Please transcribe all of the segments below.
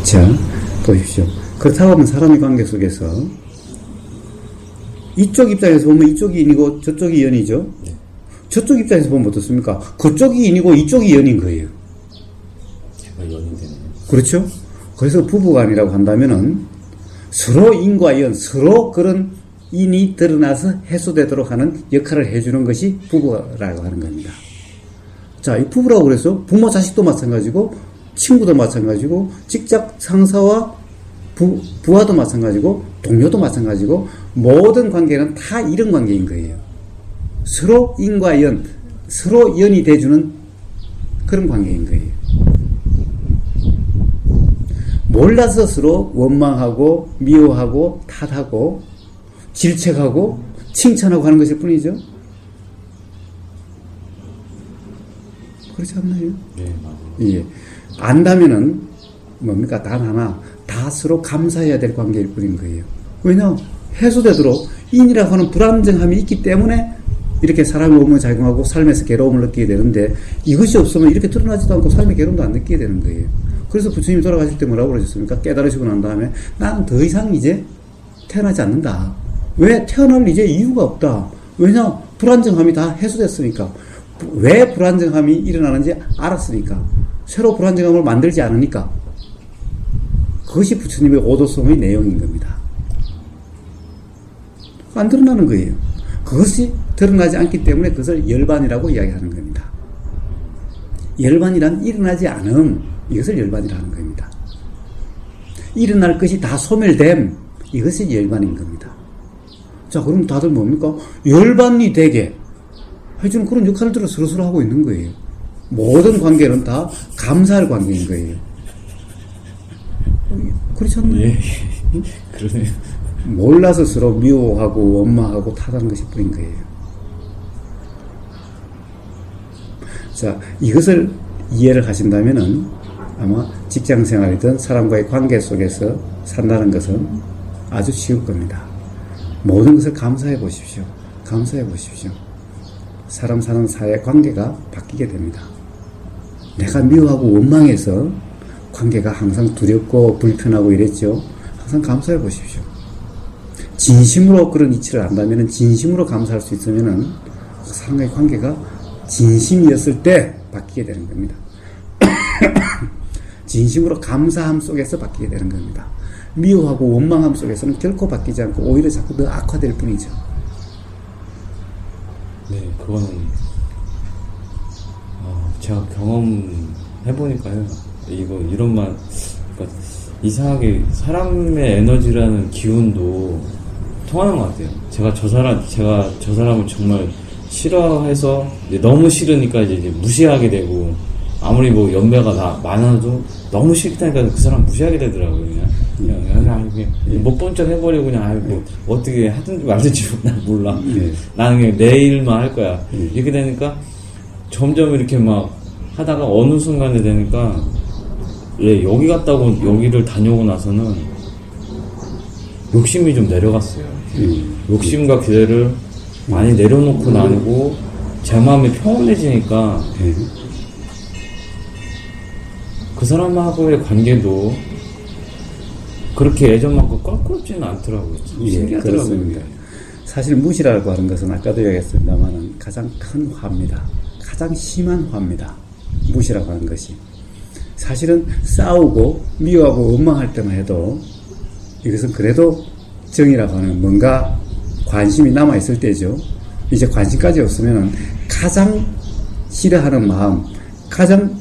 자, 보십시오. 그렇다고 하면 사람의 관계 속에서 이쪽 입장에서 보면 이쪽이 인이고 저쪽이 연이죠. 네. 저쪽 입장에서 보면 어떻습니까? 그쪽이 인이고 이쪽이 연인 거예요. 제가 연이 되네요. 그렇죠? 그래서 부부간이라고 한다면은 서로 인과 연, 서로 그런 인이 드러나서 해소되도록 하는 역할을 해주는 것이 부부라고 하는 겁니다. 자, 이 부부라고 그래서 부모 자식도 마찬가지고 친구도 마찬가지고 직장 상사와 부하도 마찬가지고 동료도 마찬가지고 모든 관계는 다 이런 관계인 거예요. 서로 인과 연, 서로 연이 돼주는 그런 관계인 거예요. 몰라서 서로 원망하고 미워하고 탓하고 질책하고 칭찬하고 하는 것일 뿐이죠. 그렇지 않나요? 네, 맞아요. 예. 안다면은 뭡니까? 단 하나, 다 서로 감사해야 될 관계일 뿐인 거예요. 왜냐? 해소되도록 인이라고 하는 불안정함이 있기 때문에 이렇게 사람이 몸을 작용하고 삶에서 괴로움을 느끼게 되는데, 이것이 없으면 이렇게 드러나지도 않고 삶의 괴로움도 안 느끼게 되는 거예요. 그래서 부처님이 돌아가실 때 뭐라고 그러셨습니까? 깨달으시고 난 다음에 나는 더 이상 이제 태어나지 않는다. 왜? 태어날 이제 이유가 없다. 왜냐? 불안정함이 다 해소됐으니까. 왜 불안정함이 일어나는지 알았으니까. 새로 불안정함을 만들지 않으니까. 그것이 부처님의 오도성의 내용인 겁니다. 안 드러나는 거예요. 그것이 드러나지 않기 때문에 그것을 열반이라고 이야기하는 겁니다. 열반이란 일어나지 않음, 이것을 열반이라는 겁니다. 일어날 것이 다 소멸됨, 이것이 열반인 겁니다. 자, 그럼 다들 뭡니까? 열반이 되게 해주는 그런 역할들을 서로서로 하고 있는 거예요. 모든 관계는 다 감사할 관계인 거예요. 그렇지 않나요? 예, 그러네요. 몰라서 서로 미워하고 원망하고 탓하는 것이 뿐인 거예요. 자, 이것을 이해를 하신다면은 아마 직장 생활이든 사람과의 관계 속에서 산다는 것은 아주 쉬울 겁니다. 모든 것을 감사해 보십시오. 감사해 보십시오. 사람 사는 사회 관계가 바뀌게 됩니다. 내가 미워하고 원망해서 관계가 항상 두렵고 불편하고 이랬죠. 항상 감사해 보십시오. 진심으로 그런 이치를 안다면, 진심으로 감사할 수 있으면은 사람과의 관계가 진심이었을 때 바뀌게 되는 겁니다. 진심으로 감사함 속에서 바뀌게 되는 겁니다. 미워하고 원망함 속에서는 결코 바뀌지 않고 오히려 자꾸 더 악화될 뿐이죠. 네, 그거는 제가 경험해보니까요. 이런 말, 그러니까 이상하게 사람의 에너지라는 기운도 통하는 것 같아요. 제가 저 사람을 정말 싫어해서 너무 싫으니까 이제 무시하게 되고, 아무리 뭐 연배가 많아도 너무 싫다니까 그 사람 무시하게 되더라고요. 그냥 못 본 척 해버리고 그냥 뭐 어떻게 하든지 말든지 난 몰라. 나는 그냥 내 일만 할 거야. 이렇게 되니까 점점 이렇게 막 하다가 어느 순간에 되니까 여기 갔다고 여기를 다녀오고 나서는 욕심이 좀 내려갔어요. 욕심과 기대를 많이 내려놓고 나니고 제 마음이 평온해지니까 그 사람하고의 관계도 그렇게 예전만큼 껄끄럽지는 않더라고요. 신기하더라고요. 그렇습니다. 사실 무시라고 하는 것은 아까도 얘기했습니다만 가장 큰 화입니다. 가장 심한 화입니다. 무시라고 하는 것이. 사실은 싸우고 미워하고 원망할 때만 해도 이것은 그래도 정이라고 하는 뭔가 관심이 남아있을 때죠. 이제 관심까지 없으면 가장 싫어하는 마음, 가장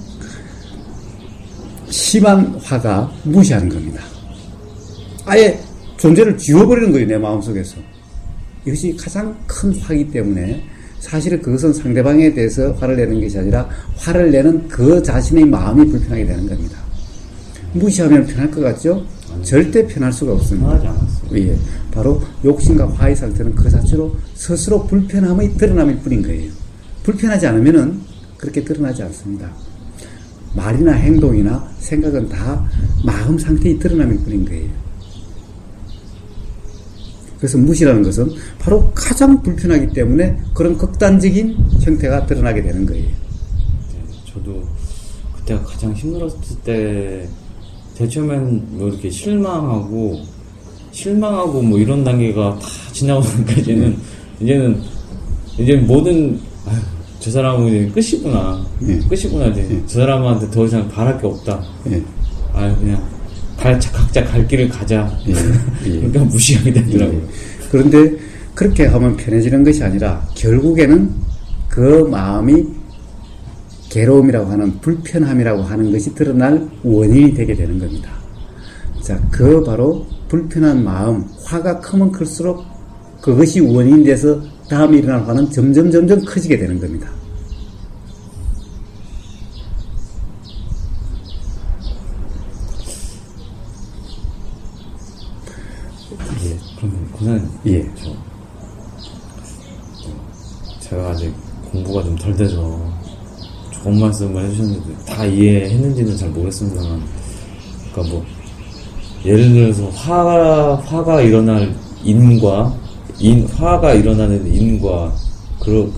심한 화가 무시하는 겁니다. 아예 존재를 지워버리는 거예요, 내 마음속에서. 이것이 가장 큰 화이기 때문에 사실은 그것은 상대방에 대해서 화를 내는 것이 아니라 화를 내는 그 자신의 마음이 불편하게 되는 겁니다. 무시하면 편할 것 같죠? 절대 편할 수가 없습니다. 편하지 않았어요. 예, 바로 욕심과 화의 상태는 그 자체로 스스로 불편함의 드러남일 뿐인 거예요. 불편하지 않으면은 그렇게 드러나지 않습니다. 말이나 행동이나 생각은 다 마음 상태의 드러남일 뿐인 거예요. 그래서 무시라는 것은 바로 가장 불편하기 때문에 그런 극단적인 형태가 드러나게 되는 거예요. 네, 저도 그때가 가장 힘들었을 때 처음엔 뭐 이렇게 실망하고 뭐 이런 단계가 다 지나고 나니까는 이제 모든 저 사람은 이제 끝이구나. 끝이구나 이제. 저 사람한테 더 이상 바랄 게 없다. 그냥 각자 갈 길을 가자. 그러니까 무시하게 되더라고요. 그런데 그렇게 하면 편해지는 것이 아니라 결국에는 그 마음이 괴로움이라고 하는 불편함이라고 하는 것이 드러날 원인이 되게 되는 겁니다. 자, 그 바로 불편한 마음, 화가 크면 클수록 그것이 원인이 돼서 다음에 일어날 화는 점점 커지게 되는 겁니다. 그러면 고사님, 제가 아직 공부가 좀 덜 돼서 좋은 말씀을 해주셨는데 다 이해했는지는 잘 모르겠습니다만, 그러니까 뭐 예를 들어서 화가 일어날 화가 일어나는 인과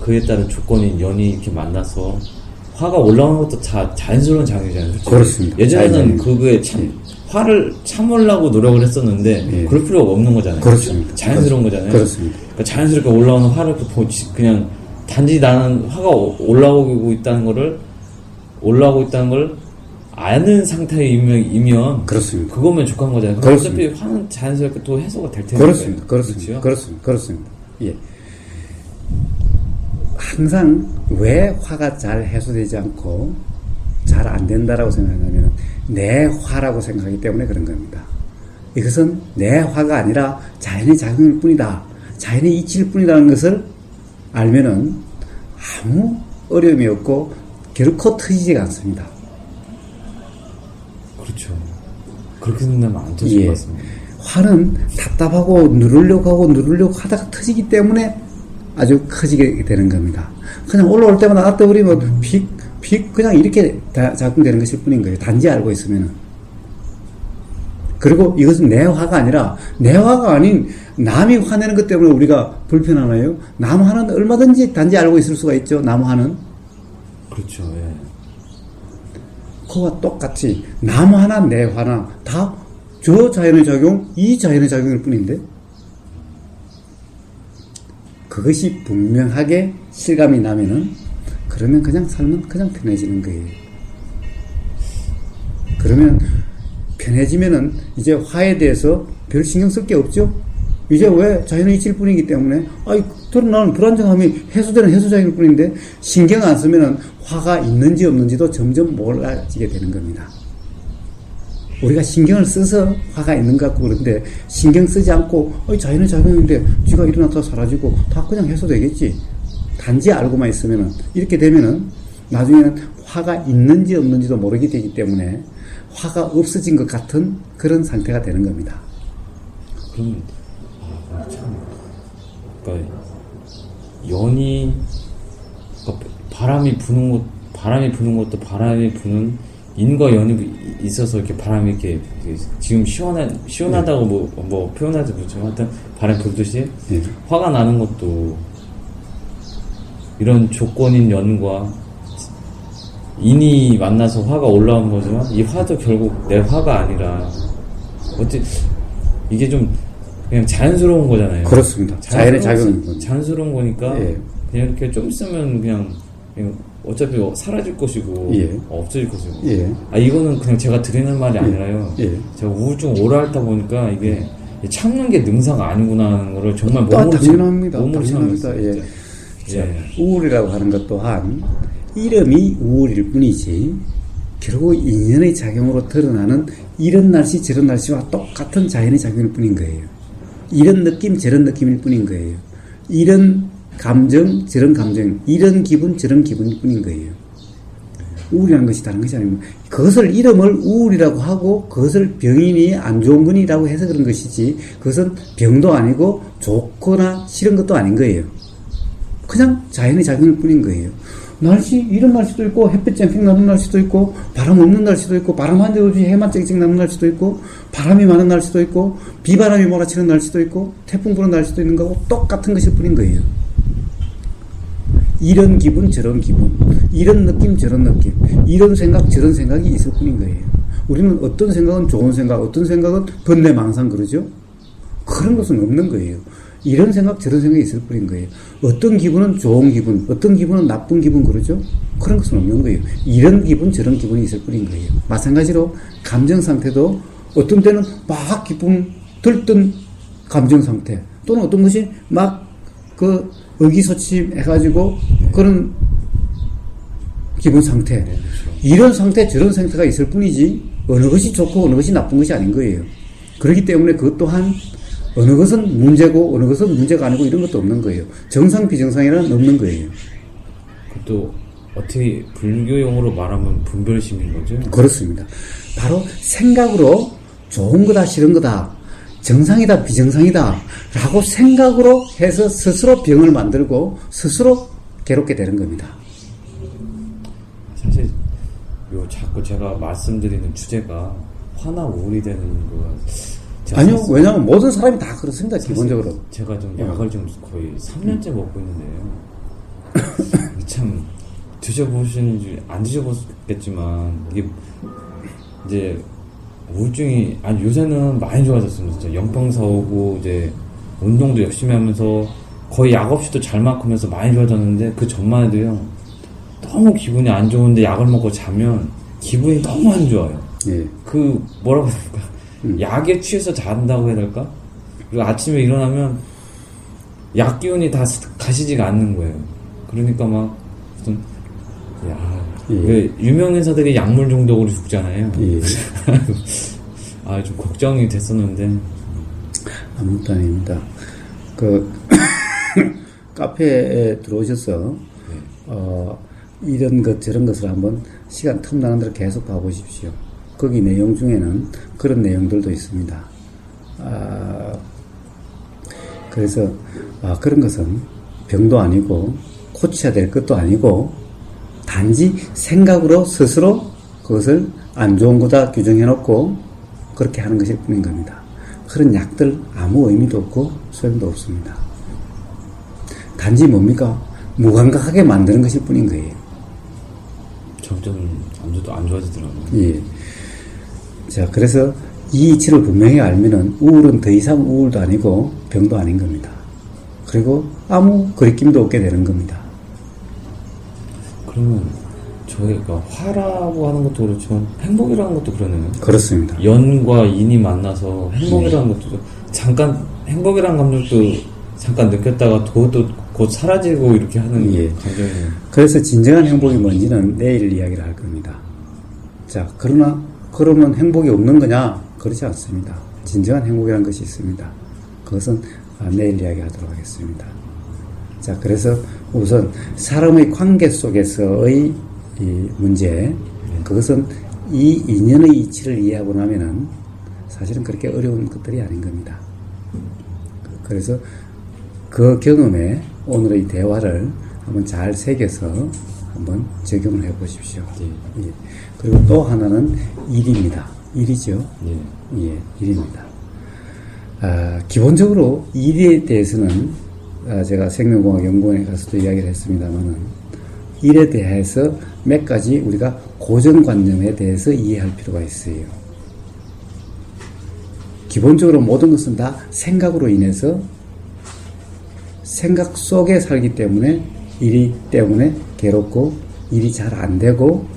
그에 따른 조건인 연이 이렇게 만나서 화가 올라오는 것도 자연스러운 작용이잖아요. 솔직히. 그렇습니다. 예전에는 그거에 화를 참으려고 노력을 했었는데 그럴 필요가 없는 거잖아요. 그렇습니다. 자연스러운 거잖아요. 그렇습니다. 그러니까 자연스럽게 올라오는 화를 그냥 단지 나는 화가 올라오고 있다는 걸 아는 상태이면 그렇습니다. 그거면 족한 거잖아요. 그렇습니다. 어차피 화는 자연스럽게 또 해소가 될 테니까. 그렇습니다. 예. 항상 왜 화가 잘 해소되지 않고 잘 안 된다라고 생각하냐면 내 화라고 생각하기 때문에 그런 겁니다. 이것은 내 화가 아니라 자연의 작용일 뿐이다. 자연의 이치일 뿐이라는 것을 알면은 아무 어려움이 없고 결코 터지지가 않습니다. 그렇죠. 그렇게 생각하면 안 터질 것 같습니다. 화는 답답하고 누르려고 하다가 터지기 때문에 아주 커지게 되는 겁니다. 그냥 올라올 때마다 놔둬버리면 픽 그냥 이렇게 작동되는 것일 뿐인 거예요. 단지 알고 있으면은. 그리고 이것은 내 화가 아니라 내 화가 아닌 남이 화내는 것 때문에 우리가 불편하나요? 남 화는 얼마든지 단지 알고 있을 수가 있죠. 남 화는. 그렇죠. 예. 그와 똑같이 남 화나 내 화나 다 저 자연의 작용, 이 자연의 작용일 뿐인데 그것이 분명하게 실감이 나면은 그러면 그냥 삶은 그냥 편해지는 거예요. 그러면 편해지면은 이제 화에 대해서 별 신경 쓸 게 없죠? 이제 왜 자연의 이치일 뿐이기 때문에 드러나는 불안정함이 해소되는 해소작용일 뿐인데 신경 안 쓰면은 화가 있는지 없는지도 점점 몰라지게 되는 겁니다. 우리가 신경을 써서 화가 있는 것 같고 그런데 신경 쓰지 않고 자연의 작용인데 쥐가 일어났다 사라지고 다 그냥 해소되겠지. 단지 알고만 있으면은 이렇게 되면은 나중에는 화가 있는지 없는지도 모르게 되기 때문에 화가 없어진 것 같은 그런 상태가 되는 겁니다. 그럼 그러니까 연이 그러니까 바람이 부는 것도 바람이 부는 인과 연이 있어서 이렇게 바람이 이렇게 지금 시원하다고 뭐 표현하지 못하지만 하여튼 바람이 불듯이 화가 나는 것도 이런 조건인 연과 인이 만나서 화가 올라오는 거지만 이 화도 결국 내 화가 아니라 이게 좀 그냥 자연스러운 거잖아요. 그렇습니다. 자연의 작용인 거죠. 자연스러운 거니까 그냥 이렇게 좀 있으면 그냥 어차피 사라질 것이고 없어질 것이고 이거는 그냥 제가 드리는 말이 아니라요. 제가 우울증 오래 앓다 보니까 이게 참는 게 능사가 아니구나 하는 거를 정말 몸으로 당연합니다. 참았어요. 우울이라고 하는 것 또한 이름이 우울일 뿐이지 결국 인연의 작용으로 드러나는 이런 날씨 저런 날씨와 똑같은 자연의 작용일 뿐인 거예요. 이런 느낌 저런 느낌일 뿐인 거예요. 이런 감정 저런 감정 이런 기분 저런 기분일 뿐인 거예요. 우울이라는 것이 다른 것이 아니고 그것을 이름을 우울이라고 하고 그것을 병이니 안 좋은 거니라고 해서 그런 것이지 그것은 병도 아니고 좋거나 싫은 것도 아닌 거예요. 그냥 자연의 작용일 뿐인 거예요. 날씨 이런 날씨도 있고 햇빛 쨍쨍 나는 날씨도 있고 바람 없는 날씨도 있고 바람 한 대 없이 해만 쨍쨍 나는 날씨도 있고 바람이 많은 날씨도 있고 비바람이 몰아치는 날씨도 있고 태풍 부는 날씨도 있는 거고 똑같은 것일 뿐인 거예요. 이런 기분 저런 기분 이런 느낌 저런 느낌 이런 생각 저런 생각이 있을 뿐인 거예요. 우리는 어떤 생각은 좋은 생각, 어떤 생각은 번뇌망상 그러죠? 그런 것은 없는 거예요. 이런 생각, 저런 생각이 있을 뿐인 거예요. 어떤 기분은 좋은 기분, 어떤 기분은 나쁜 기분 그러죠? 그런 것은 없는 거예요. 이런 기분, 저런 기분이 있을 뿐인 거예요. 마찬가지로 감정 상태도 어떤 때는 막 기쁨 들뜬 감정 상태, 또는 어떤 것이 막 의기소침 해가지고 그런 기분 상태. 이런 상태, 저런 상태가 있을 뿐이지 어느 것이 좋고 어느 것이 나쁜 것이 아닌 거예요. 그렇기 때문에 그것 또한 어느 것은 문제고 어느 것은 문제가 아니고 이런 것도 없는 거예요. 정상, 비정상이라는 없는 거예요. 그것도 어떻게 불교용어로 말하면 분별심인 거죠? 그렇습니다. 바로 생각으로 좋은 거다, 싫은 거다, 정상이다, 비정상이다 라고 생각으로 해서 스스로 병을 만들고 스스로 괴롭게 되는 겁니다. 사실 자꾸 제가 말씀드리는 주제가 화나 우울이 되는 거가 아니요. 왜냐하면 모든 사람이 다 그렇습니다. 기본적으로. 제가 좀 약을 좀 거의 3년째 먹고 있는데요. 참 드셔보시는지 안 드셔보셨겠지만 이게 이제 우울증이 요새는 많이 좋아졌습니다. 진짜 연평 사오고 이제 운동도 열심히 하면서 거의 약 없이도 잘 만큼해서 많이 좋아졌는데 그 전만 해도요. 너무 기분이 안 좋은데 약을 먹고 자면 기분이 너무 안 좋아요. 예. 뭐라고 해야 될까? 약에 취해서 잔다고 해야 될까? 그리고 아침에 일어나면 약 기운이 다 가시지가 않는 거예요. 그러니까 막 무슨 유명 인사들이 약물 중독으로 죽잖아요. 예. 좀 걱정이 됐었는데 아무것도 아닙니다. 카페에 들어오셔서 이런 것 저런 것을 한번 시간 틈나는 대로 계속 봐보십시오. 거기 내용 중에는 그런 내용들도 있습니다. 그래서 그런 것은 병도 아니고 고쳐야 될 것도 아니고 단지 생각으로 스스로 그것을 안 좋은 거다 규정해놓고 그렇게 하는 것일 뿐인 겁니다. 그런 약들 아무 의미도 없고 소용도 없습니다. 단지 뭡니까? 무감각하게 만드는 것일 뿐인 거예요. 점점 안 좋아지더라고요. 예. 자, 그래서 이 이치를 분명히 알면은 우울은 더 이상 우울도 아니고 병도 아닌 겁니다. 그리고 아무 거리낌도 없게 되는 겁니다. 그러면 저희가 화라고 하는 것도 그렇지만 행복이라는 것도 그러네요. 그렇습니다. 연과 인이 만나서 행복이라는 것도 잠깐 행복이라는 감정도 잠깐 느꼈다가 그것도 곧 사라지고 이렇게 하는 감정이에요. 그래서 진정한 행복이 뭔지는 내일 이야기를 할 겁니다. 자, 그러면 행복이 없는 거냐? 그렇지 않습니다. 진정한 행복이라는 것이 있습니다. 그것은 내일 이야기하도록 하겠습니다. 자, 그래서 우선 사람의 관계 속에서의 이 문제, 그것은 이 인연의 이치를 이해하고 나면은 사실은 그렇게 어려운 것들이 아닌 겁니다. 그래서 그 경험에 오늘의 대화를 한번 잘 새겨서 한번 적용을 해 보십시오. 예. 그리고 또 하나는 일입니다. 일이죠. 예, 일입니다. 기본적으로 일에 대해서는 제가 생명공학연구원에 가서도 이야기를 했습니다만은 일에 대해서 몇 가지 우리가 고정관념에 대해서 이해할 필요가 있어요. 기본적으로 모든 것은 다 생각으로 인해서 생각 속에 살기 때문에 일이 때문에 괴롭고 일이 잘 안 되고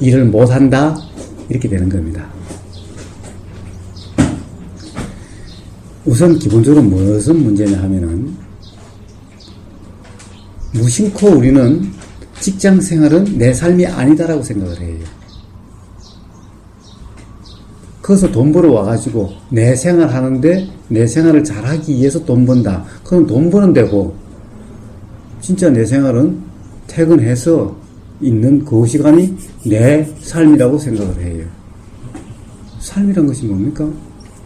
일을 못한다 이렇게 되는 겁니다. 우선 기본적으로 무슨 문제냐 하면은 무심코 우리는 직장 생활은 내 삶이 아니다라고 생각을 해요. 거기서 돈 벌어 와가지고 내 생활 하는데 내 생활을 잘하기 위해서 돈 번다. 그건 돈 버는 데고 진짜 내 생활은 퇴근해서 있는 그 시간이 내 삶이라고 생각을 해요. 삶이란 것이 뭡니까?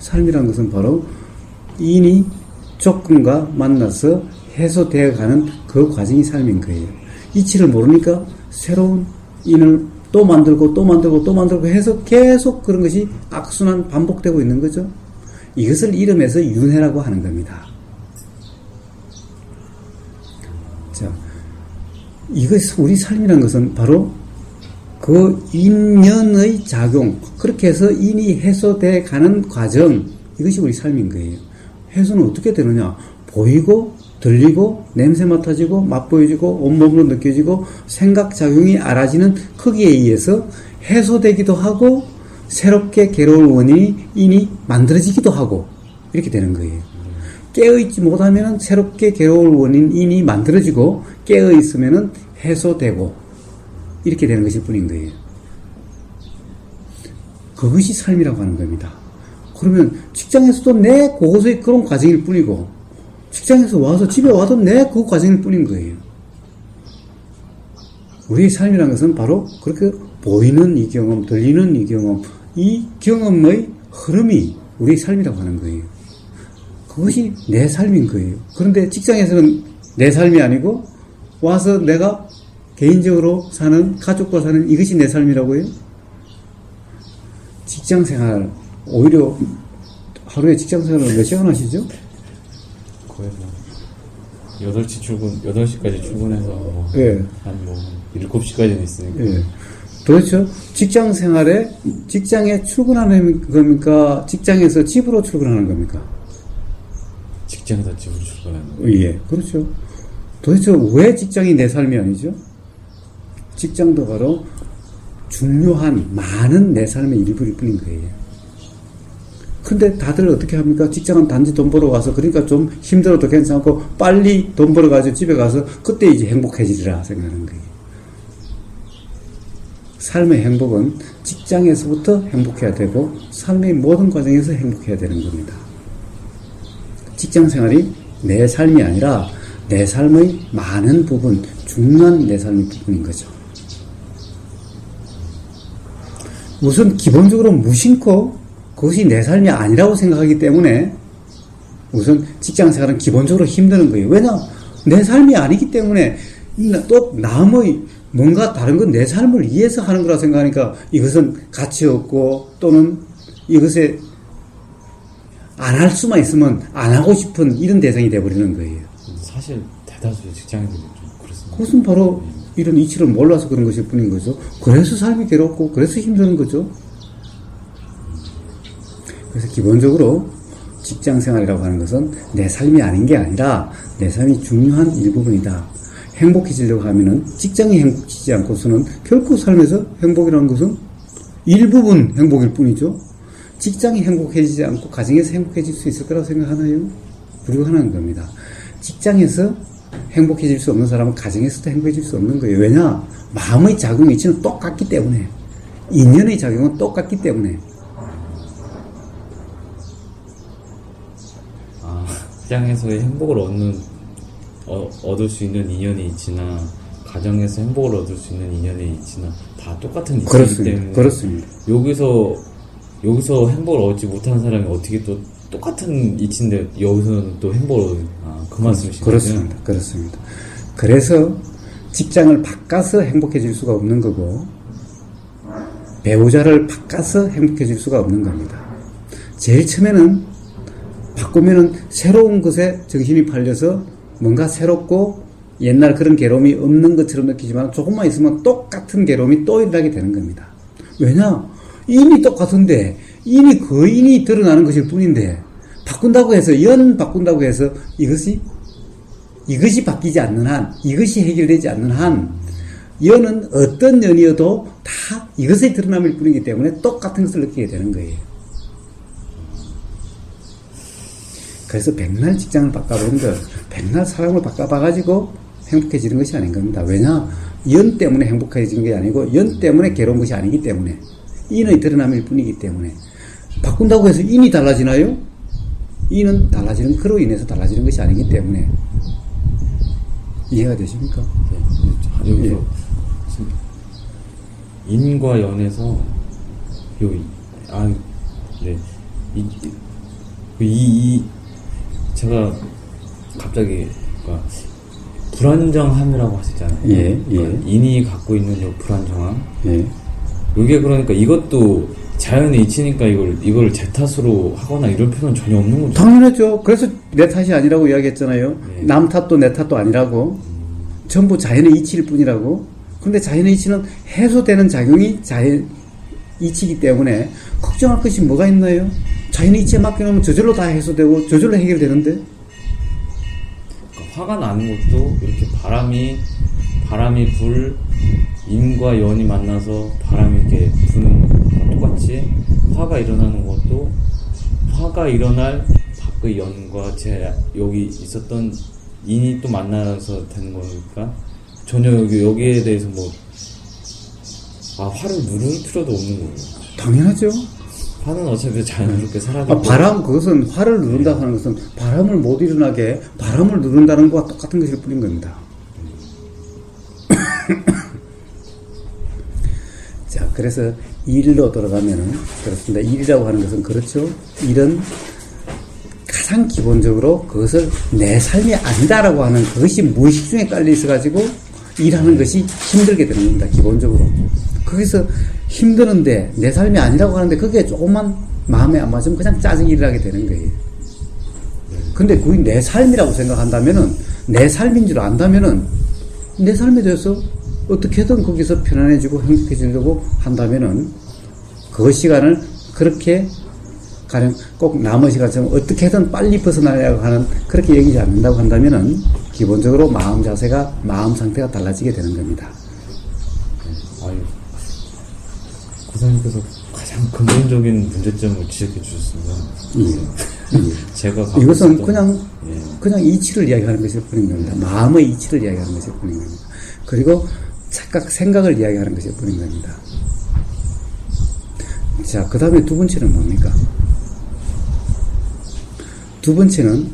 삶이란 것은 바로 인이 조건과 만나서 해소되어 가는 그 과정이 삶인 거예요. 이치를 모르니까 새로운 인을 또 만들고 또 만들고 또 만들고 해서 계속 그런 것이 악순환 반복되고 있는 거죠. 이것을 이름해서 윤회라고 하는 겁니다. 자, 이것 우리 삶이라는 것은 바로 그 인연의 작용, 그렇게 해서 인이 해소돼 가는 과정, 이것이 우리 삶인 거예요. 해소는 어떻게 되느냐? 보이고, 들리고, 냄새 맡아지고, 맛보여지고, 온몸으로 느껴지고, 생각작용이 알아지는 크기에 의해서 해소되기도 하고, 새롭게 괴로울 원인이 인이 만들어지기도 하고, 이렇게 되는 거예요. 깨어있지 못하면 새롭게 괴로울 원인 인이 만들어지고, 깨어있으면 해소되고, 이렇게 되는 것일 뿐인 거예요. 그것이 삶이라고 하는 겁니다. 그러면 직장에서도 내 그것의 그런 과정일 뿐이고, 직장에서 와서 집에 와도 내 그 과정일 뿐인 거예요. 우리의 삶이라는 것은 바로 그렇게 보이는 이 경험, 들리는 이 경험, 이 경험의 흐름이 우리의 삶이라고 하는 거예요. 그것이 내 삶인 거예요. 그런데 직장에서는 내 삶이 아니고 와서 내가 개인적으로 사는, 가족과 사는 이것이 내 삶이라고요? 직장생활, 오히려 하루에 직장생활을 몇 시간 하시죠? 거의 뭐 8시 출근, 8시까지 출근해서 뭐 예. 한 뭐 7시까지는 있으니까. 예. 도대체 직장 생활에, 직장에 출근하는 겁니까? 직장에서 집으로 출근하는 겁니까? 직장에서 집으로 출근하는 거예요. 예, 그렇죠. 도대체 왜 직장이 내 삶이 아니죠? 직장도 바로 중요한, 많은 내 삶의 일부일 뿐인 거예요. 근데 다들 어떻게 합니까? 직장은 단지 돈 벌어 와서, 그러니까 좀 힘들어도 괜찮고, 빨리 돈 벌어가지고 집에 가서, 그때 이제 행복해지리라 생각하는 거예요. 삶의 행복은 직장에서부터 행복해야 되고, 삶의 모든 과정에서 행복해야 되는 겁니다. 직장 생활이 내 삶이 아니라, 내 삶의 많은 부분, 중요한 내 삶의 부분인 거죠. 우선 기본적으로 무심코 그것이 내 삶이 아니라고 생각하기 때문에 우선 직장 생활은 기본적으로 힘드는 거예요. 왜냐? 내 삶이 아니기 때문에 또 남의 뭔가 다른 건 내 삶을 위해서 하는 거라 생각하니까 이것은 가치 없고 또는 이것에 안 할 수만 있으면 안 하고 싶은 이런 대상이 돼버리는 거예요. 사실 대다수의 직장인들이 좀 그렇습니다. 그것은 바로 이런 이치를 몰라서 그런 것일 뿐인 거죠. 그래서 삶이 괴롭고 그래서 힘든 거죠. 그래서 기본적으로 직장 생활이라고 하는 것은 내 삶이 아닌 게 아니라 내 삶이 중요한 일부분이다. 행복해지려고 하면은 직장이 행복해지지 않고서는 결코 삶에서 행복이라는 것은 일부분 행복일 뿐이죠. 직장이 행복해지지 않고 가정에서 행복해질 수 있을 거라고 생각하나요? 불가능한 겁니다. 직장에서 행복해질 수 없는 사람은 가정에서도 행복해질 수 없는 거예요. 왜냐? 마음의 작용 이치는 똑같기 때문에, 인연의 작용은 똑같기 때문에. 직장에서의 행복을 얻을 수 있는 인연이 있지나 가정에서 행복을 얻을 수 있는 인연이 있지나 다 똑같은 이치이기 때문에 그렇습니다. 여기서 행복을 얻지 못하는 사람이 어떻게 또 똑같은 이치인데 여기서는 또 행복을 그 말씀이신 거죠? 그렇습니다. 그래서 직장을 바꿔서 행복해질 수가 없는 거고 배우자를 바꿔서 행복해질 수가 없는 겁니다. 제일 처음에는 바꾸면은 새로운 것에 정신이 팔려서 뭔가 새롭고 옛날 그런 괴로움이 없는 것처럼 느끼지만 조금만 있으면 똑같은 괴로움이 또 일어나게 되는 겁니다. 왜냐? 인이 똑같은데 인이 그 인이 드러나는 것일 뿐인데 바꾼다고 해서 바꾼다고 해서 이것이 바뀌지 않는 한, 이것이 해결되지 않는 한 연은 어떤 연이어도 다 이것의 드러남일 뿐이기 때문에 똑같은 것을 느끼게 되는 거예요. 그래서 백날 직장을 바꿔본 것, 백날 사람을 바꿔봐가지고 행복해지는 것이 아닌 겁니다. 왜냐? 연 때문에 행복해지는 게 아니고 연 때문에 괴로운 것이 아니기 때문에 인의 드러남일 뿐이기 때문에 바꾼다고 해서 인이 달라지나요? 인은 달라지는 그로 인해서 달라지는 것이 아니기 때문에 이해가 되십니까? 네. 여기서 인과 연에서 제가 갑자기 불안정함이라고 하시잖아요. 그러니까 인이 갖고 있는 이 불안정함. 이게 그러니까 이것도 자연의 이치니까 이걸 제 탓으로 하거나 이럴 필요는 전혀 없는 거죠. 당연하죠. 그래서 내 탓이 아니라고 이야기했잖아요. 남 탓도 내 탓도 아니라고. 전부 자연의 이치일 뿐이라고. 그런데 자연의 이치는 해소되는 작용이 자연 이치이기 때문에 걱정할 것이 뭐가 있나요? 자연의 이치에 맡겨놓으면 저절로 다 해소되고 저절로 해결되는데. 그러니까 화가 나는 것도 이렇게 바람이 불 인과 연이 만나서 바람이 이렇게 부는 거랑 똑같이 화가 일어나는 것도 화가 일어날 밖의 연과 제 여기 있었던 인이 또 만나서 되는 거니까 전혀 여기에 대해서 화를 누를 필요도 없는 거예요. 당연하죠. 화는 어차피 자연스럽게 사라지고 그것은 화를 누른다고 하는 것은 바람을 못 일어나게 바람을 누른다는 것과 똑같은 것일 뿐인 겁니다. 자, 그래서 일로 돌아가면은 그렇습니다. 일이라고 하는 것은 그렇죠. 일은 가장 기본적으로 그것을 내 삶이 아니다라고 하는 그것이 무의식 중에 깔려 있어가지고 일하는 것이 힘들게 되는 겁니다. 기본적으로. 거기서 힘드는데 내 삶이 아니라고 하는데 그게 조금만 마음에 안 맞으면 그냥 짜증이 일어나게 되는 거예요. 근데 그게 내 삶이라고 생각한다면은, 내 삶인 줄 안다면은 내 삶에 대해서 어떻게든 거기서 편안해지고 행복해지려고 한다면은 그 시간을 그렇게 가령 꼭 남의 시간처럼 어떻게든 빨리 벗어나려고 하는 그렇게 여기지 않는다고 한다면은 기본적으로 마음 자세가, 마음 상태가 달라지게 되는 겁니다. 아유, 고사님께서 가장 근본적인 문제점을 지적해 주셨습니다. 제가 이것은 그냥 이치를 이야기하는 것일 뿐인 겁니다. 마음의 이치를 이야기하는 것일 뿐인 겁니다. 그리고 생각을 이야기하는 것일 뿐인 겁니다. 자, 그 다음에 두 번째는 뭡니까? 두 번째는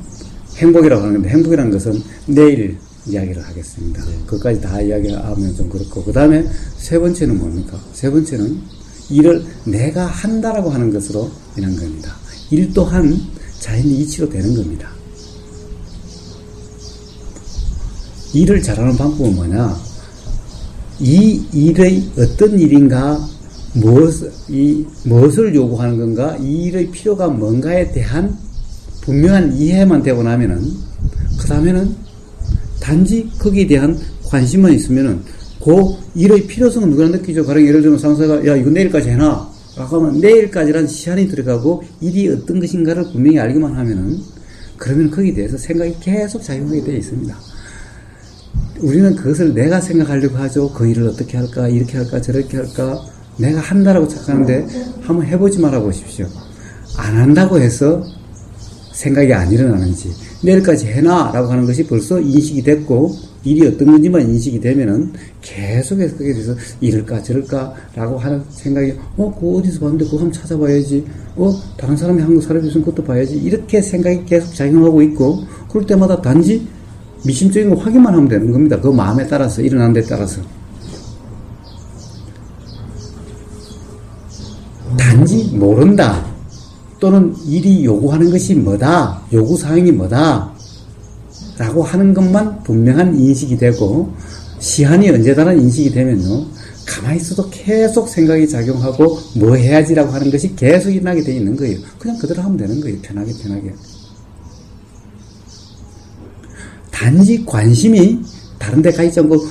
행복이라고 하는 건데, 행복이라는 것은 내일 이야기를 하겠습니다. 그것까지 다 이야기하면 좀 그렇고, 그 다음에 세 번째는 뭡니까? 세 번째는 일을 내가 한다라고 하는 것으로 인한 겁니다. 일 또한 자연의 이치로 되는 겁니다. 일을 잘하는 방법은 뭐냐? 이 일의 어떤 일인가, 무엇을 요구하는 건가, 이 일의 필요가 뭔가에 대한 분명한 이해만 되고 나면은, 그 다음에는 단지 거기에 대한 관심만 있으면은, 그 일의 필요성은 누가 느끼죠? 가령 예를 들면 상사가, 야, 이거 내일까지 해놔. 라고 하면 내일까지란 시한이 들어가고 일이 어떤 것인가를 분명히 알기만 하면은, 그러면 거기에 대해서 생각이 계속 작용하게 되어 있습니다. 우리는 그것을 내가 생각하려고 하죠. 그 일을 어떻게 할까, 이렇게 할까, 저렇게 할까. 내가 한다라고 착각하는데 한번 해보지 말아 보십시오. 안 한다고 해서 생각이 안 일어나는지, 내일까지 해놔 라고 하는 것이 벌써 인식이 됐고 일이 어떤 건지만 인식이 되면은 계속해서 거기에 대해서 이럴까 저럴까 라고 하는 생각이, 그거 어디서 봤는데 그거 한번 찾아봐야지, 다른 사람이 한 거 사람이 있으면 그것도 봐야지, 이렇게 생각이 계속 작용하고 있고, 그럴 때마다 단지 미심적인 거 확인만 하면 되는 겁니다. 그 마음에 따라서, 일어나는 데 따라서. 단지 모른다, 또는 일이 요구하는 것이 뭐다, 요구사항이 뭐다 라고 하는 것만 분명한 인식이 되고, 시한이 언제다라는 인식이 되면요, 가만히 있어도 계속 생각이 작용하고 뭐 해야지라고 하는 것이 계속 일어나게 되어 있는 거예요. 그냥 그대로 하면 되는 거예요. 편하게. 단지 관심이 다른 데 가 있지 않고,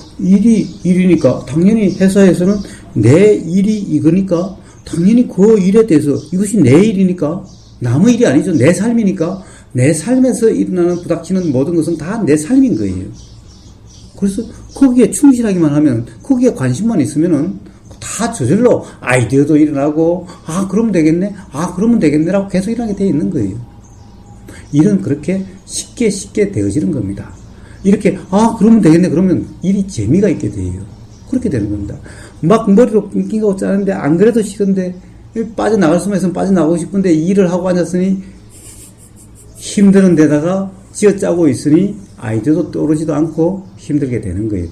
일이니까 당연히 회사에서는 내 일이 이거니까 당연히 그 일에 대해서, 이것이 내 일이니까, 남의 일이 아니죠. 내 삶이니까, 내 삶에서 일어나는 부닥치는 모든 것은 다 내 삶인 거예요. 그래서 거기에 충실하기만 하면, 거기에 관심만 있으면은 다 저절로 아이디어도 일어나고, 그러면 되겠네, 그러면 되겠네라고 계속 일어나게 되어 있는 거예요. 일은 그렇게 쉽게 되어지는 겁니다. 이렇게 그러면 되겠네, 그러면 일이 재미가 있게 돼요. 그렇게 되는 겁니다. 막 머리로 낑낑하고 짜는데 안 그래도 싫은데, 빠져나갈 수만 있으면 빠져나가고 싶은데 일을 하고 앉았으니 힘드는 데다가 쥐어짜고 있으니 아이디어도 떠오르지도 않고 힘들게 되는 거예요.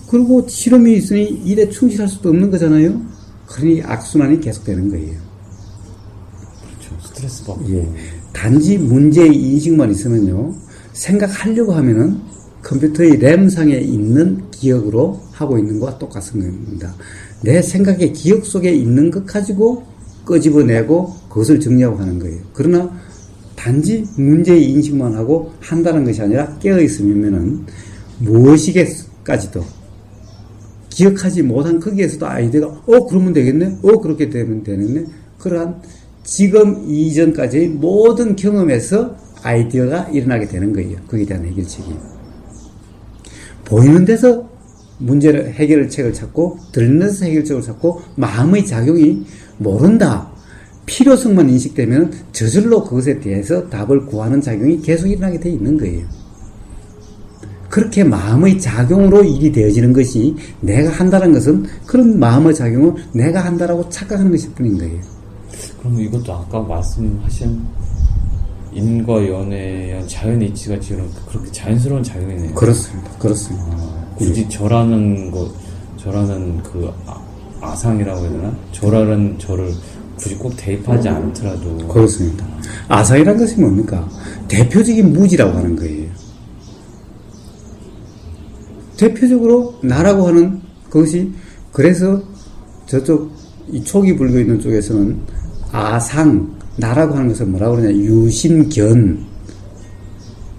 그리고 실험이 있으니 일에 충실할 수도 없는 거잖아요. 그러니 악순환이 계속되는 거예요. 그렇죠. 스트레스 받고. 단지 문제의 인식만 있으면요, 생각하려고 하면은 컴퓨터의 램상에 있는 기억으로 하고 있는 것과 똑같은 겁니다. 내 생각의 기억 속에 있는 것 가지고 끄집어내고 그것을 정리하고 하는 거예요. 그러나 단지 문제의 인식만 하고 한다는 것이 아니라 깨어있으면은 무엇이겠까지도 기억하지 못한 거기에서도 아이디어가 그러면 되겠네, 그렇게 되면 되겠네. 그러한 지금 이전까지의 모든 경험에서 아이디어가 일어나게 되는 거예요. 거기에 대한 해결책이. 보이는 데서 문제를 해결책을 찾고 들리는 데서 해결책을 찾고 마음의 작용이 모른다, 필요성만 인식되면 저절로 그것에 대해서 답을 구하는 작용이 계속 일어나게 돼 있는 거예요. 그렇게 마음의 작용으로 일이 되어지는 것이 내가 한다는 것은 그런 마음의 작용을 내가 한다라고 착각하는 것일 뿐인 거예요. 그럼 이것도 아까 말씀하신 인과 연애의 자연의 이치가 지금 그렇게 자연스러운 작용이네요. 그렇습니다. 굳이 저라는 그 아상이라고 해야 되나? 저라는 저를 굳이 꼭 대입하지 않더라도. 그렇습니다. 아상이란 것이 뭡니까? 대표적인 무지라고 하는 거예요. 대표적으로 나라고 하는 그것이, 그래서 저쪽 이 초기 불교 있는 쪽에서는 아상, 나라고 하는 것을 뭐라고 그러냐, 유심견,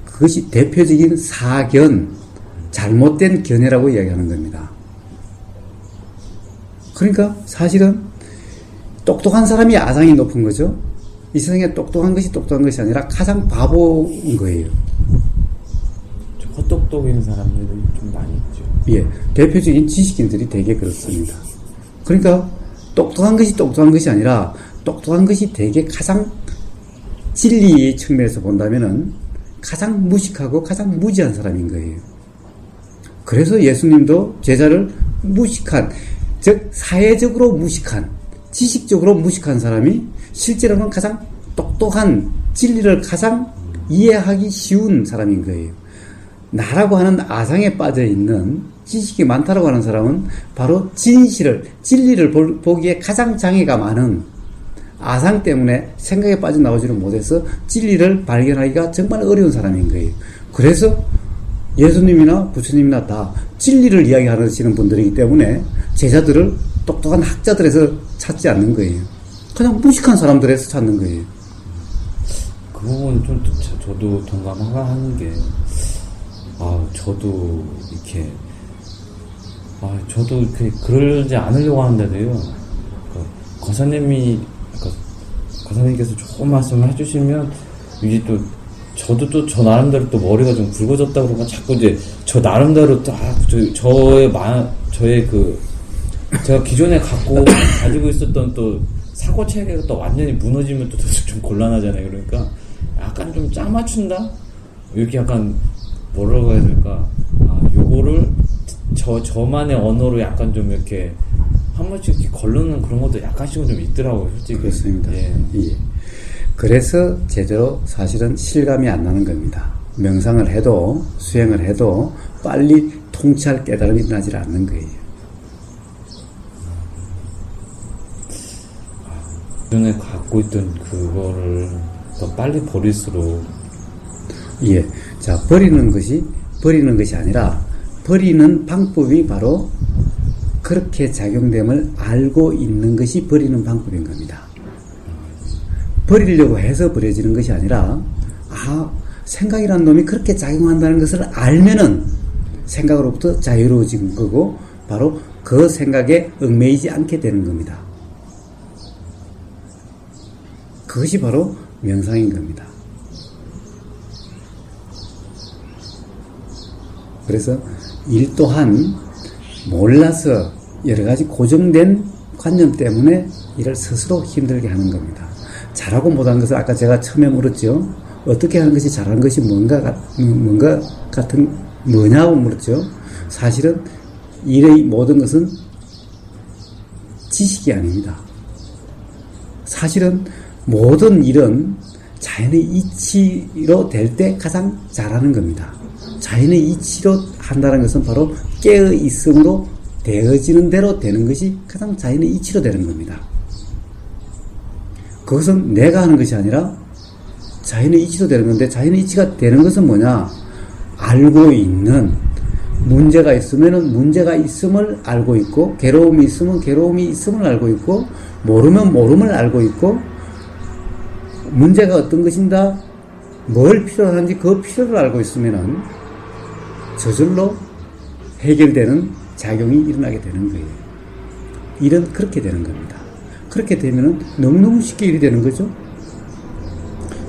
그것이 대표적인 사견, 잘못된 견해라고 이야기하는 겁니다. 그러니까 사실은 똑똑한 사람이 아상이 높은 거죠. 이 세상에 똑똑한 것이 아니라 가장 바보인 거예요. 헛똑똑인 사람들이 좀 많이 있죠. 예, 대표적인 지식인들이 되게 그렇습니다. 그러니까 똑똑한 것이 아니라 똑똑한 것이 되게 가장 진리의 측면에서 본다면은 가장 무식하고 가장 무지한 사람인 거예요. 그래서 예수님도 제자를 무식한, 즉 사회적으로 무식한, 지식적으로 무식한 사람이 실제로는 가장 똑똑한, 진리를 가장 이해하기 쉬운 사람인 거예요. 나라고 하는 아상에 빠져 있는, 지식이 많다라고 하는 사람은 바로 진리를 보기에 가장 장애가 많은, 아상 때문에 생각에 빠져나오지를 못해서 진리를 발견하기가 정말 어려운 사람인 거예요. 그래서 예수님이나 부처님이나 다 진리를 이야기하시는 분들이기 때문에 제자들을 똑똑한 학자들에서 찾지 않는 거예요. 그냥 무식한 사람들에서 찾는 거예요. 그 부분은 좀 저도 동감하는 게, 저도 이렇게, 저도 그러지 않으려고 하는데도요, 거사님께서 좋은 말씀을 해주시면, 이제 또, 저도 또 저 나름대로 또 머리가 좀 굵어졌다 그러면 자꾸 이제 저 나름대로 또, 제가 기존에 가지고 있었던 또 사고 체계가 또 완전히 무너지면 또 좀 곤란하잖아요. 그러니까 약간 좀 짝 맞춘다? 이렇게 약간 뭐라고 해야 될까? 요거를 저만의 언어로 약간 좀 이렇게 한 번씩 이렇게 걸르는 그런 것도 약간씩은 좀 있더라고요, 솔직히. 그렇습니다. 예. 그래서 제대로 사실은 실감이 안 나는 겁니다. 명상을 해도, 수행을 해도 빨리 통치할 깨달음이 일어나지 않는 거예요. 기존에 갖고 있던 그거를 더 빨리 버릴수록. 예. 자, 버리는 것이 아니라, 버리는 방법이 바로 그렇게 작용됨을 알고 있는 것이 버리는 방법인 겁니다. 버리려고 해서 버려지는 것이 아니라, 생각이라는 놈이 그렇게 작용한다는 것을 알면은 생각으로부터 자유로워진 거고, 바로 그 생각에 얽매이지 않게 되는 겁니다. 그것이 바로 명상인 겁니다. 그래서 일 또한 몰라서 여러 가지 고정된 관념 때문에 일을 스스로 힘들게 하는 겁니다. 잘하고 못하는 것을 아까 제가 처음에 물었죠. 어떻게 하는 것이 잘하는 것이 뭐냐고 물었죠. 사실은 일의 모든 것은 지식이 아닙니다. 사실은 모든 일은 자연의 이치로 될 때 가장 잘하는 겁니다. 자연의 이치로 한다는 것은 바로 깨어 있음으로 되어지는 대로 되는 것이 가장 자연의 이치로 되는 겁니다. 그것은 내가 하는 것이 아니라 자연의 이치로 되는 건데, 자연의 이치가 되는 것은 뭐냐? 알고 있는, 문제가 있으면 문제가 있음을 알고 있고, 괴로움이 있으면 괴로움이 있음을 알고 있고, 모르면 모름을 알고 있고, 문제가 어떤 것인가, 뭘 필요로 하는지 그 필요를 알고 있으면은 저절로 해결되는 작용이 일어나게 되는 거예요. 일은 그렇게 되는 겁니다. 그렇게 되면은 너무너무 쉽게 일이 되는 거죠.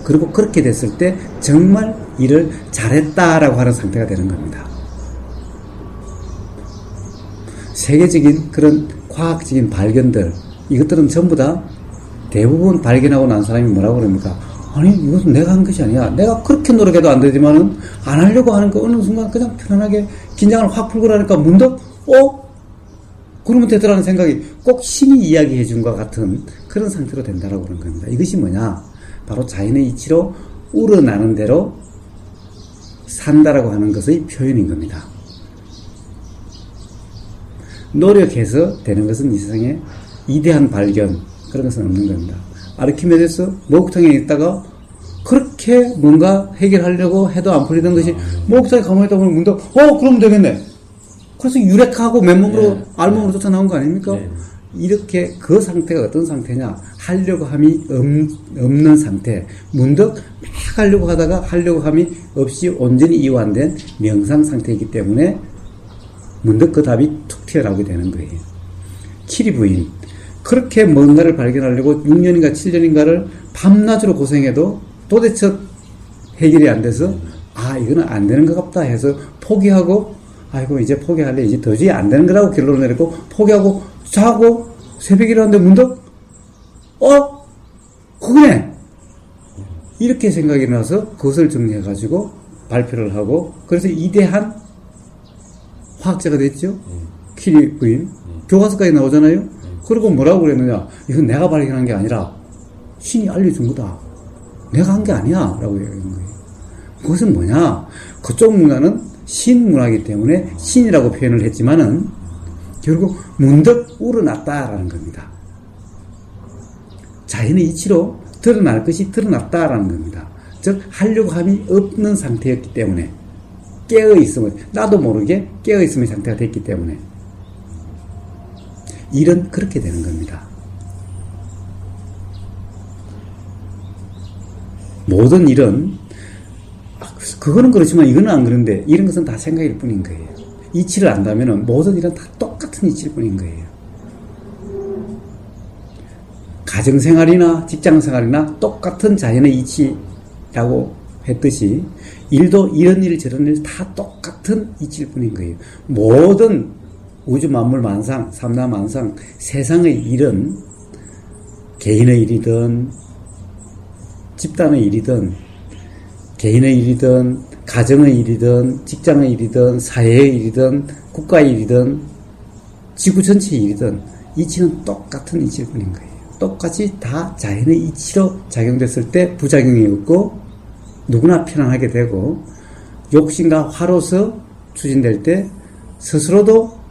그리고 그렇게 됐을 때 정말 일을 잘했다라고 하는 상태가 되는 겁니다. 세계적인 그런 과학적인 발견들, 이것들은 전부 다 대부분 발견하고 난 사람이 뭐라고 그럽니까? 아니, 이것은 내가 한 것이 아니야. 내가 그렇게 노력해도 안 되지만은, 안 하려고 하는 거 어느 순간 그냥 편안하게 긴장을 확 풀고 나니까 문득, 그러면 되더라는 생각이 꼭 신이 이야기해 준 것 같은 그런 상태로 된다라고 그런 겁니다. 이것이 뭐냐? 바로 자연의 이치로 우러나는 대로 산다라고 하는 것의 표현인 겁니다. 노력해서 되는 것은 이 세상에 이대한 발견, 그런 것은 없는 겁니다. 아르키메데스 목욕탕에 있다가 그렇게 뭔가 해결하려고 해도 안 풀리던 것이 목욕탕에 가만히 있다 보면 문득 그러면 되겠네. 그래서 유레카하고 맨몸으로 알몸으로 쫓아 나온 거 아닙니까? 이렇게 그 상태가 어떤 상태냐? 하려고 함이 없는 상태. 문득 막 하려고 하다가 하려고 함이 없이 온전히 이완된 명상 상태이기 때문에 문득 그 답이 툭 튀어나오게 되는 거예요. 키리 부인. 그렇게 뭔가를 발견하려고 6년인가 7년인가를 밤낮으로 고생해도 도대체 해결이 안 돼서 이거는 안 되는 것 같다 해서 포기하고 아이고 이제 포기할래 이제 도저히 안 되는 거라고 결론을 내렸고 포기하고 자고 새벽에 일어났는데 문득 그거네 이렇게 생각이 나서 그것을 정리해 가지고 발표를 하고 그래서 이대한 화학자가 됐죠. 키리 부인 교과서까지 나오잖아요. 그리고 뭐라고 그랬느냐? 이건 내가 발견한 게 아니라 신이 알려준 거다. 내가 한 게 아니야. 라고 얘기한 거예요. 그것은 뭐냐? 그쪽 문화는 신문화이기 때문에 신이라고 표현을 했지만은 결국 문득 우러났다라는 겁니다. 자연의 이치로 드러날 것이 드러났다라는 겁니다. 즉 하려고 함이 없는 상태였기 때문에 깨어있음을 나도 모르게 깨어있음의 상태가 됐기 때문에 일은 그렇게 되는 겁니다. 모든 일은 그거는 그렇지만 이거는 안 그런데 이런 것은 다 생각일 뿐인 거예요. 이치를 안다면 모든 일은 다 똑같은 이치일 뿐인 거예요. 가정생활이나 직장생활이나 똑같은 자연의 이치라고 했듯이 일도 이런 일 저런 일 다 똑같은 이치일 뿐인 거예요. 모든 우주 만물 만상, 삼라 만상, 세상의 일은 개인의 일이든 집단의 일이든 개인의 일이든 가정의 일이든 직장의 일이든 사회의 일이든 국가의 일이든 지구 전체의 일이든 이치는 똑같은 이치일 뿐인 거예요. 똑같이 다 자연의 이치로 작용됐을 때 부작용이 없고 누구나 편안하게 되고 욕심과 화로서 추진될 때 스스로도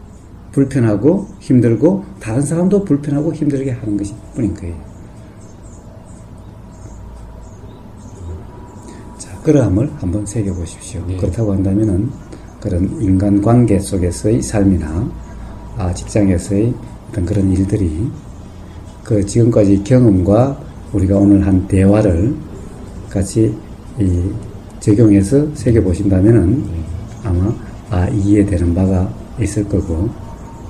불편하고 힘들고 다른 사람도 불편하고 힘들게 하는 것일 뿐인 거예요. 자, 그러함을 한번 새겨보십시오. 그렇다고 한다면은 그런 인간관계 속에서의 삶이나 직장에서의 어떤 그런 일들이 그 지금까지 경험과 우리가 오늘 한 대화를 같이 적용해서 새겨보신다면은 아마 이해되는 바가 있을 거고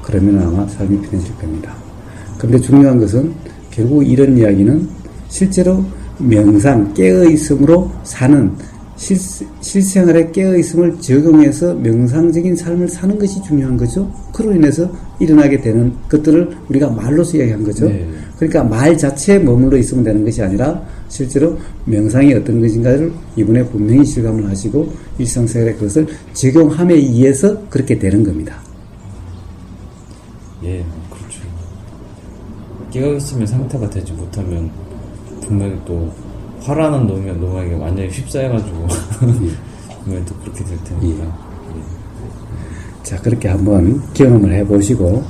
그러면 아마 삶이 편해질 겁니다. 그런데 중요한 것은 결국 이런 이야기는 실제로 명상, 깨어있음으로 사는 실생활에 깨어있음을 적용해서 명상적인 삶을 사는 것이 중요한 거죠. 그로 인해서 일어나게 되는 것들을 우리가 말로서 이야기한 거죠. 그러니까 말 자체에 머물러 있으면 되는 것이 아니라 실제로 명상이 어떤 것인가를 이분에 분명히 실감을 하시고 일상생활에 그것을 적용함에 의해서 그렇게 되는 겁니다. 그렇죠. 깨어있으면 상태가 되지 못하면 분명히 또 화라는 놈에게 완전히 휩싸여가지고 분명히 또 그렇게 될 테니까. 자, 그렇게 한번 경험을 해보시고